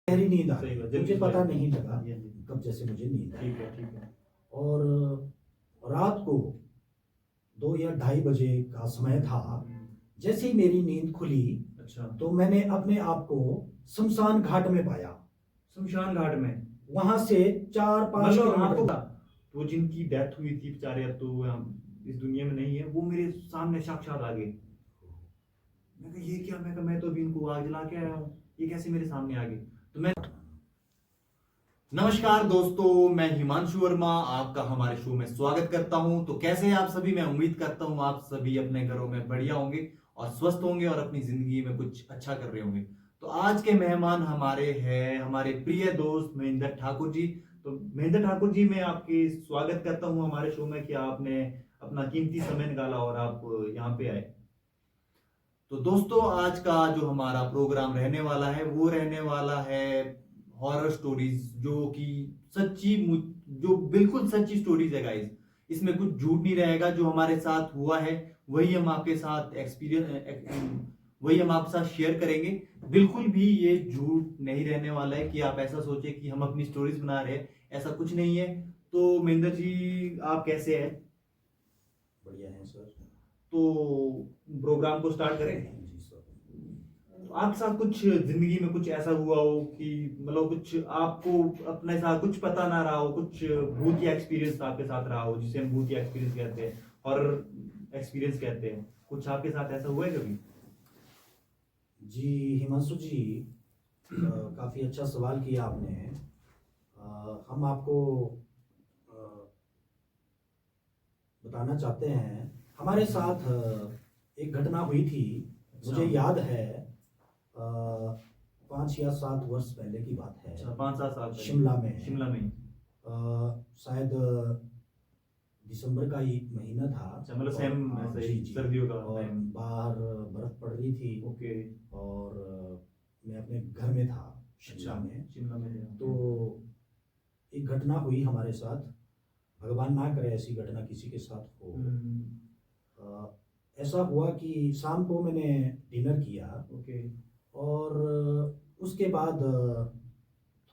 गहरी नींद आ सही बात, गई, मुझे पता नहीं लगा हाँ जी, हाँ जी। कब जैसे मुझे नींद आई। ठीक है। और रात को 2 या ढाई बजे का समय था। जैसे ही मेरी नींद खुली अच्छा, तो मैंने अपने आप को शमशान घाट में पाया। शमशान घाट में? वहां से 4-5 मतलब आपको किलोमीटर। तो जिनकी डेथ हुई थी बेचारे, अब तो हम इस दुनिया में नहीं है, वो मेरे सामने साक्षात आ गए। मैं कहा ये क्या, मैं कहा मैं तो अभी इनको आग जला के आया हूँ, ये कैसे मेरे सामने आ गए? तो मैं नमस्कार दोस्तों, मैं हिमांशु वर्मा आपका हमारे शो में स्वागत करता हूं। तो कैसे हैं आप सभी? मैं उम्मीद करता हूं आप सभी अपने घरों में बढ़िया होंगे और स्वस्थ होंगे और अपनी जिंदगी में कुछ अच्छा कर रहे होंगे। तो आज के मेहमान हमारे हैं हमारे प्रिय दोस्त महेंद्र ठाकुर जी। तो महेंद्र ठाकुर जी, मैं आपके स्वागत करता हूँ हमारे शो में कि आपने अपना कीमती समय निकाला और आप यहाँ पे आए। तो दोस्तों, आज का जो हमारा प्रोग्राम रहने वाला है वो रहने वाला है हॉरर स्टोरीज, जो कि सच्ची जो बिल्कुल सच्ची स्टोरीज है गाइस। इसमें कुछ झूठ नहीं रहेगा। जो हमारे साथ हुआ है वही हम आपके साथ वही हम आपके साथ शेयर करेंगे। बिल्कुल भी ये झूठ नहीं रहने वाला है कि आप ऐसा सोचे कि हम अपनी स्टोरीज बना रहे हैं, ऐसा कुछ नहीं है। तो महेंद्र जी, आप कैसे हैं? बढ़िया है सर। तो प्रोग्राम को स्टार्ट करें। जी सर। तो आपके साथ कुछ जिंदगी में कुछ ऐसा हुआ हो कि मतलब कुछ आपको अपने साथ कुछ पता ना रहा हो, कुछ भूतिया एक्सपीरियंस आपके साथ रहा हो, जिसे हम भूतिया एक्सपीरियंस कहते हैं, हॉरर एक्सपीरियंस कहते हैं, कुछ आपके साथ ऐसा हुआ है कभी? जी हिमांशु जी, काफ़ी अच्छा सवाल किया आपने। हम आपको अ, बताना चाहते हैं। हमारे साथ एक घटना हुई थी। अच्छा। मुझे याद है 5 या 7 वर्ष पहले की बात है। अच्छा, 5-7 साल पहले? शिमला में। शिमला में? शायद दिसंबर का ही महीना था। अच्छा, मतलब और सेम हाँ, ऐसे जी ही जी। सर्दियों का और टाइम? बाहर बर्फ पड़ रही थी। ओके। और मैं अपने घर में था शिमला अच्छा, में। शिमला में थे? तो एक घटना हुई हमारे साथ। भगवान ना करे ऐसी घटना किसी के साथ हो। अ, ऐसा हुआ कि शाम को मैंने डिनर किया। ओके। और उसके बाद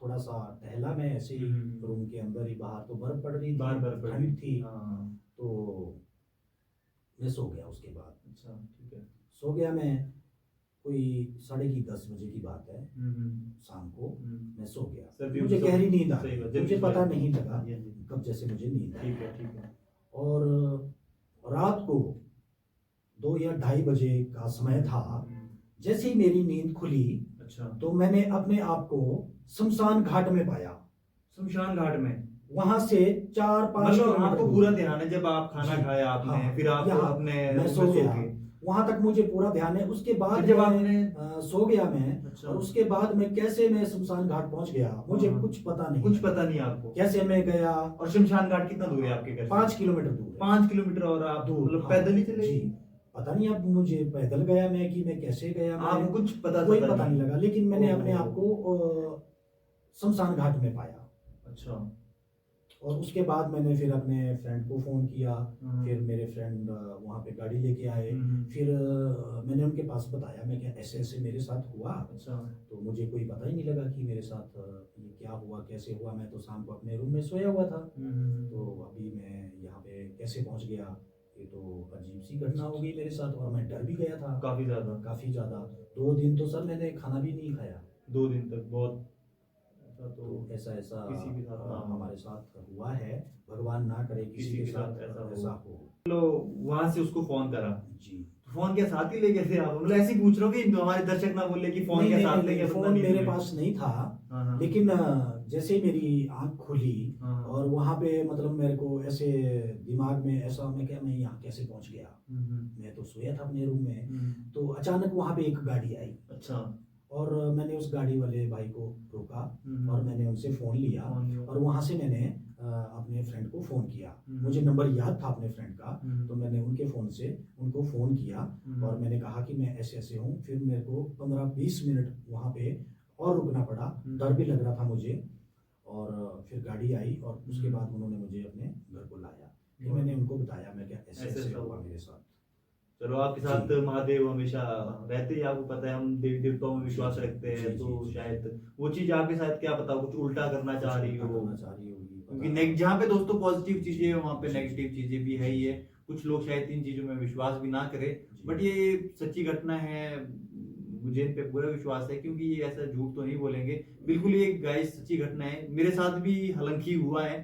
थोड़ा सा टहला मैं ऐसे ही रूम के अंदर ही। बाहर तो बर्फ पड़ रही बार थी, बार पड़ रही ठंड थी। हाँ। तो मैं सो गया उसके बाद। अच्छा, ठीक है। सो गया मैं। कोई 10:30 बजे की बात है। शाम को मैं सो गया। सर्दियों मुझे में गहरी नींद आ सही गई, बात, मुझे जल्दी पता सोया। नहीं लगा हाँ जी, हाँ जी। कब जैसे मुझे नींद आई। ठीक है। और रात को 2 या ढाई बजे का समय था। जैसे ही मेरी नींद खुली अच्छा, तो मैंने अपने आप को शमशान घाट में पाया। शमशान घाट में? वहां से 4-5 मतलब किलोमीटर आपको दूर। पूरा ध्यान है जब आप खाना जी, खाया आपने, हाँ, फिर आप यहाँ अपने मैं रूम सो में सो गया। के? वहां तक मुझे पूरा ध्यान है। उसके बाद फिर जब मैं आपने सो गया मैं। अच्छा। और उसके बाद मैं कैसे मैं शमशान घाट पहुंच गया मुझे कुछ पता नहीं। कुछ पता नहीं आपको? कैसे मैं गया। और शमशान घाट कितना दूर है आपके घर से? 5 किलोमीटर दूर है। 5 किलोमीटर? और आप दूर, मतलब हाँ, पैदल ही चले जी। गए? पता नहीं अब मुझे पैदल गया मैं कि मैं कैसे गया। मैं आपको कुछ कोई पता पता नहीं लगा, लेकिन मैंने अपने ओहो। आप को शमशान घाट में पाया। अच्छा। और उसके बाद मैंने फिर अपने फ्रेंड को फ़ोन किया। फिर मेरे फ्रेंड वहाँ पे गाड़ी लेके आए। फिर मैंने उनके पास बताया मैं क्या ऐसे ऐसे मेरे साथ हुआ। अच्छा। तो मुझे कोई पता ही नहीं लगा कि मेरे साथ ये क्या हुआ, कैसे हुआ। मैं तो शाम को अपने रूम में सोया हुआ था। तो अभी मैं यहाँ पे कैसे पहुँच गया, ये तो अजीब सी घटना हो गई मेरे साथ। और मैं डर भी गया था काफी ज्यादा? काफ़ी ज़्यादा। 2 दिन तो सर मैंने खाना भी नहीं खाया। 2 दिन तक? बहुत ऐसा तो तो ऐसा ऐसा किसी के साथ ना हो। हमारे साथ हुआ है। भगवान ना करे किसी के साथ ऐसा हो। चलो, वहां से उसको फोन करा? जी। फोन के साथ ही ले गए थे आप? मतलब ऐसे ही पूछ रहा हूँ कि हमारे दर्शक ना बोले कि फोन नहीं के नहीं साथ नहीं, ले नहीं गए, बंदा फोन नींद मेरे में। पास नहीं था। हाँ। लेकिन जैसे ही मेरी आंख खुली हाँ। और वहां पे मतलब मेरे को ऐसे दिमाग में ऐसा मैं क्या मैं यहाँ कैसे पहुंच गया। मैं तो सोया था अपने रूम में। तो अचानक वहां पे एक गाड़ी आई। अच्छा। और मैंने उस गाड़ी वाले भाई को रोका। और मैंने उनसे फ़ोन लिया। और वहाँ से मैंने अपने फ्रेंड को फ़ोन किया। मुझे नंबर याद था अपने फ्रेंड का। तो मैंने उनके फ़ोन से उनको फ़ोन किया। और मैंने कहा कि मैं ऐसे ऐसे हूँ। फिर मेरे को 15-20 मिनट वहाँ पे और रुकना पड़ा। डर भी लग रहा था मुझे। और फिर गाड़ी आई और उसके बाद उन्होंने मुझे अपने घर को लाया। फिर मैंने उनको बताया मैं क्या ऐसे ऐसे हुआ मेरे साथ। चलो आपके साथ महादेव हमेशा रहते ही, आपको पता है हम देवी देवताओं में विश्वास रखते हैं, तो शायद वो चीज आपके साथ क्या पता कुछ उल्टा करना चाह रही हो, क्योंकि जहाँ पे दोस्तों पॉजिटिव चीजें है वहाँ पे नेगेटिव चीजें भी है ही है। कुछ लोग शायद इन चीजों में विश्वास भी ना करें, बट ये सच्ची घटना है, मुझे इन पे पूरा विश्वास है, क्योंकि ये ऐसा झूठ तो नहीं बोलेंगे, बिल्कुल ये गाइस सच्ची घटना है, मेरे साथ भी हालांकि हुआ है।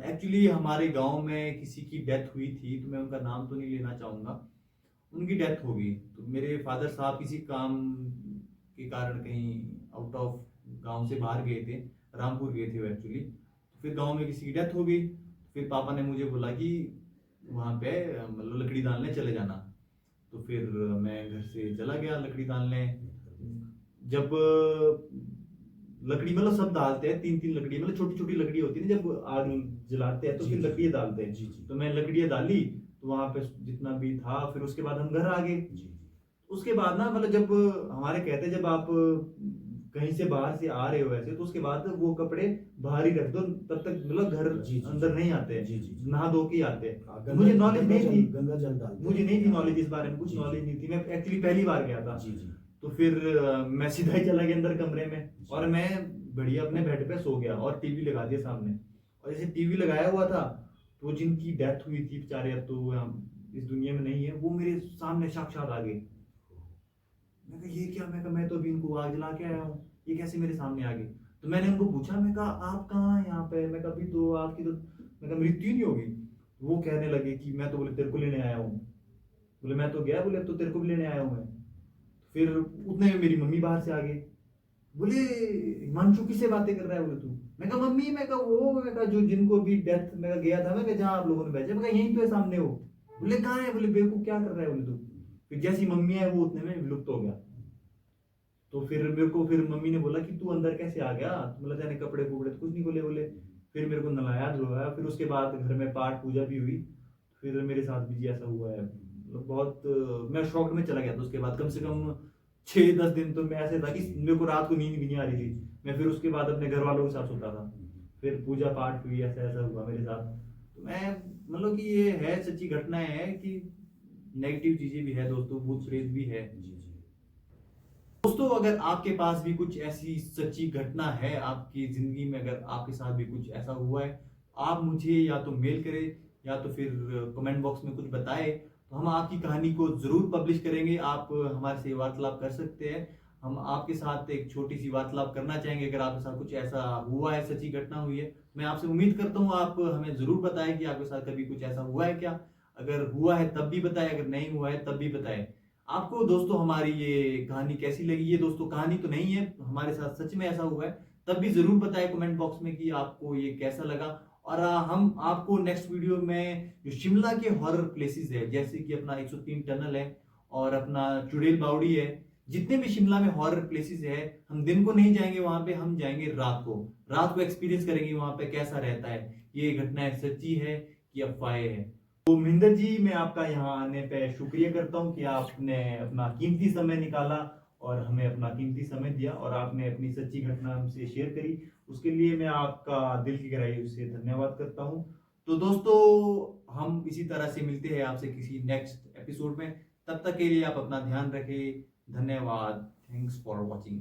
एक्चुअली हमारे गांव में किसी की डेथ हुई थी, तो मैं उनका नाम तो नहीं लेना चाहूंगा, उनकी डेथ हो गई। तो मेरे फादर साहब किसी काम के कारण कहीं आउट ऑफ गांव से बाहर गए थे, रामपुर गए थे वो एक्चुअली। फिर गांव में किसी की डेथ हो गई, फिर पापा ने मुझे बोला कि वहाँ पे मतलब लकड़ी डालने चले जाना। तो फिर मैं घर से चला गया लकड़ी डालने। जब लकड़ी मतलब सब डालते हैं, 3-3 लकड़ी, मतलब छोटी छोटी लकड़ी होती है ना, जब आग जलाते हैं तो फिर लकड़ियाँ डालते हैं। तो मैं लकड़ियाँ डाली, तो वहां पे जितना भी था, फिर उसके बाद हम घर आ गए। उसके बाद ना मतलब जब हमारे कहते हैं जब आप कहीं से बाहर से आ रहे हो ऐसे, तो उसके बाद वो कपड़े बाहर ही रख दो, तब तक मतलब घर अंदर नहीं आते हैं, नहा धो के आते हैं। मुझे नॉलेज नहीं थी, गंगा जल डालते, मुझे नहीं थी नॉलेज इस बारे में, कुछ नॉलेज नहीं थी, मैं एक्चुअली पहली बार गया था। तो फिर मैं सीधा ही चला गया अंदर कमरे में, और मैं बढ़िया अपने बेड पे सो गया और टीवी लगा दिया सामने। और जैसे टीवी लगाया हुआ था, तो जिनकी डेथ हुई थी बेचारे, अब तो इस दुनिया में नहीं है, वो मेरे सामने साक्षात आ गए। मैं कहा ये क्या, मैं तो अभी इनको आग जला के आया हूँ, ये कैसे मेरे सामने आ गए। तो मैंने उनको पूछा, मैं कहा आप कहाँ हैं यहाँ पे, मैं कहा अभी तो आपकी तो मैं कहा मृत्यु नहीं होगी। वो कहने लगे कि मैं तो बोले तेरे को लेने आया हूँ, बोले मैं तो गया, बोले अब तो तेरे को भी लेने आया हूँ मैं। फिर उतने में मेरी मम्मी बाहर से आ गई, बोले हिमांशु किससे बातें कर रहा है, बोले तू। मैं कहा मम्मी, मैं कहा वो, मैं कहा जो जिनको भी डेथ मैं कहा गया था, मैं कहा जहाँ आप लोगों ने भेजा, मैं कहा यहीं तो है सामने वो। बोले कहाँ है, बोले बेवकूफ क्या कर रहा है, बोले तू। फिर जैसी मम्मी है वो उतने में विलुप्त हो गया। तो फिर मेरे को फिर मम्मी ने बोला कि तू अंदर कैसे आ गया, मतलब जाने कपड़े कुपड़े तो कुछ नहीं खोले, बोले। फिर मेरे को नहलाया धुलाया, फिर उसके बाद घर में पाठ पूजा भी हुई। फिर मेरे साथ भी जी ऐसा हुआ है, मतलब बहुत मैं शॉक में चला गया था। उसके बाद कम से कम 6-10 दिन तो मैं ऐसे था कि मेरे को रात को नींद भी नहीं आ रही थी। मैं फिर उसके बाद अपने घर वालों के साथ सोता था, फिर पूजा पाठ हुई, ऐसा ऐसा हुआ मेरे साथ। तो मैं मतलब कि ये है सच्ची घटनाएं है कि नेगेटिव चीजें भी है दोस्तों, भूत प्रेत भी है। दोस्तों अगर आपके पास भी कुछ ऐसी सच्ची घटना है आपकी जिंदगी में, अगर आपके साथ भी कुछ ऐसा हुआ है, आप मुझे या तो मेल करें या तो फिर कमेंट बॉक्स में कुछ बताएं, तो हम आपकी कहानी को जरूर पब्लिश करेंगे। आप हमारे से वार्तालाप कर सकते हैं, हम आपके साथ एक छोटी सी वार्तालाप करना चाहेंगे। अगर आपके साथ कुछ ऐसा हुआ है, सच्ची घटना हुई है, मैं आपसे उम्मीद करता हूँ आप हमें जरूर बताएं कि आपके साथ कभी कुछ ऐसा हुआ है क्या। अगर हुआ है तब भी बताएं, अगर नहीं हुआ है तब भी बताएं। आपको दोस्तों हमारी ये कहानी कैसी लगी। ये दोस्तों कहानी तो नहीं है, हमारे साथ सच में ऐसा हुआ है, तब भी जरूर बताएं कमेंट बॉक्स में कि आपको ये कैसा लगा। और हम आपको नेक्स्ट वीडियो में जो शिमला के हॉरर प्लेसेस है, जैसे कि अपना 103 टनल है और अपना चुड़ैल बावड़ी है, जितने भी शिमला में हॉरर प्लेसेस है, हम दिन को नहीं जाएंगे वहां पे, हम जाएंगे रात को एक्सपीरियंस करेंगे वहां पे कैसा रहता है, ये घटनाएं सच्ची है कि अफवाहें है। तो महेंद्र जी, मैं आपका यहाँ आने पे शुक्रिया करता हूँ कि आपने अपना कीमती समय निकाला और हमें अपना कीमती समय दिया, और आपने अपनी सच्ची घटना हमसे शेयर करी, उसके लिए मैं आपका दिल की गहराई से धन्यवाद करता हूँ। तो दोस्तों हम इसी तरह से मिलते हैं आपसे किसी नेक्स्ट एपिसोड में, तब तक के लिए आप अपना ध्यान रखें। धन्यवाद, थैंक्स फॉर वॉचिंग।